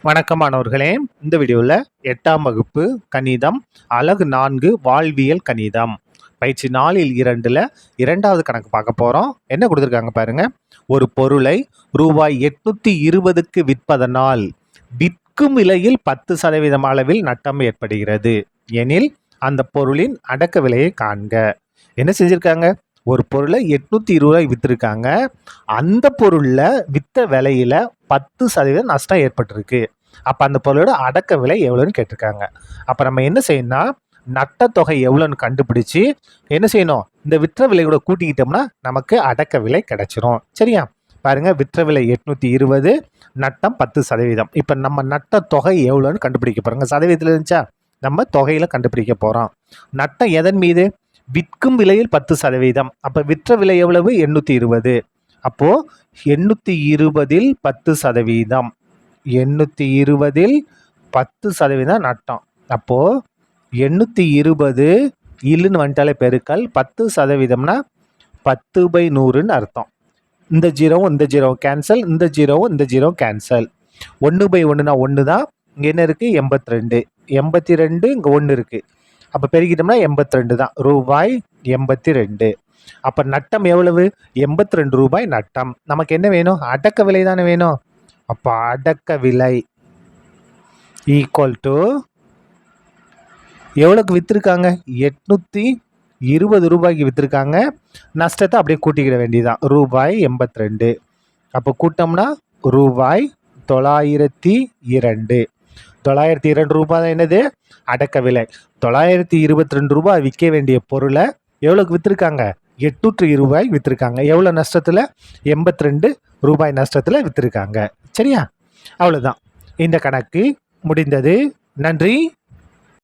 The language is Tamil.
வணக்கம் மாணவர்களே. இந்த வீடியோவில் 8ஆம் வகுப்பு கணிதம் அலகு 4 வாழ்வியல் கணிதம் பயிற்சி 4ல் 2ல் 2வது கணக்கு பார்க்க போகிறோம். என்ன கொடுத்துருக்காங்க பாருங்க. ஒரு பொருளை ரூபாய் 820க்கு விற்பதனால் விற்கும் விலையில் 10% அளவில் நட்டம் ஏற்படுகிறது எனில் அந்த பொருளின் அடக்க விலையை காண்க. என்ன செஞ்சுருக்காங்க? ஒரு பொருளை 820 விற்றுருக்காங்க. அந்த பொருளில் விற்ற விலையில் 10% நஷ்டம் ஏற்பட்டிருக்கு. அப்போ அந்த பொருளோட அடக்க விலை எவ்வளோன்னு கேட்டிருக்காங்க. அப்போ நம்ம என்ன செய்யணும்னா, நட்டத்தொகை எவ்வளோன்னு கண்டுபிடிச்சி என்ன செய்யணும், இந்த விற்ற விலையோட கூட்டிக்கிட்டோம்னா நமக்கு அடக்க விலை கிடைச்சிரும். சரியா? பாருங்கள், விற்ற விலை 820, நட்டம் 10%. இப்போ நம்ம நட்ட தொகை எவ்வளோன்னு கண்டுபிடிக்க போகிறோங்க. சதவீதத்தில் இருந்துச்சா, நம்ம தொகையில் கண்டுபிடிக்க போகிறோம். நட்டம் எதன் மீது? விற்கும் விலையில் 10%. அப்போ விற்ற விலை எவ்வளவு? 820. அப்போது 820ல் 10%. 820ல் 10% நட்டம். அப்போது 820 இல்லுன்னு வந்துட்டாலே பெருக்கல் 10%னா 10/100ன்னு அர்த்தம். இந்த ஜீரோவும் இந்த ஜீரோவும் கேன்சல், இந்த ஜீரோவும் இந்த ஜீரோ கேன்சல். 1/1னா 1 தான். இங்கே என்ன இருக்குது? 82. 82 இங்கே 1 இருக்குது. அப்போ பெருக்கிட்டோம்னா 82 தான். ரூபாய் 82. அப்போ நட்டம் எவ்வளவு? 82 ரூபாய் நட்டம். நமக்கு என்ன வேணும்? அடக்க விலை தானே வேணும். அப்போ அடக்க விலை ஈக்குவல் டு எவ்வளோக்கு விற்றுருக்காங்க? 820 ரூபாய்க்கு விற்றுருக்காங்க. நஷ்டத்தை அப்படியே கூட்டிக்கிட வேண்டியதுதான். ரூபாய் 82. அப்போ கூட்டம்னா ரூபாய் 902. 902 ரூபாய் தான் என்னது? அடக்க விலை. 922 ரூபாய் விற்க வேண்டிய பொருளை எவ்வளோக்கு விற்றுருக்காங்க? 820 ரூபாய் விற்றுருக்காங்க. எவ்வளோ நஷ்டத்தில்? 82 ரூபாய் நஷ்டத்தில் விற்றுருக்காங்க. சரியா? அவ்வளோதான். இந்த கணக்கு முடிந்தது. நன்றி.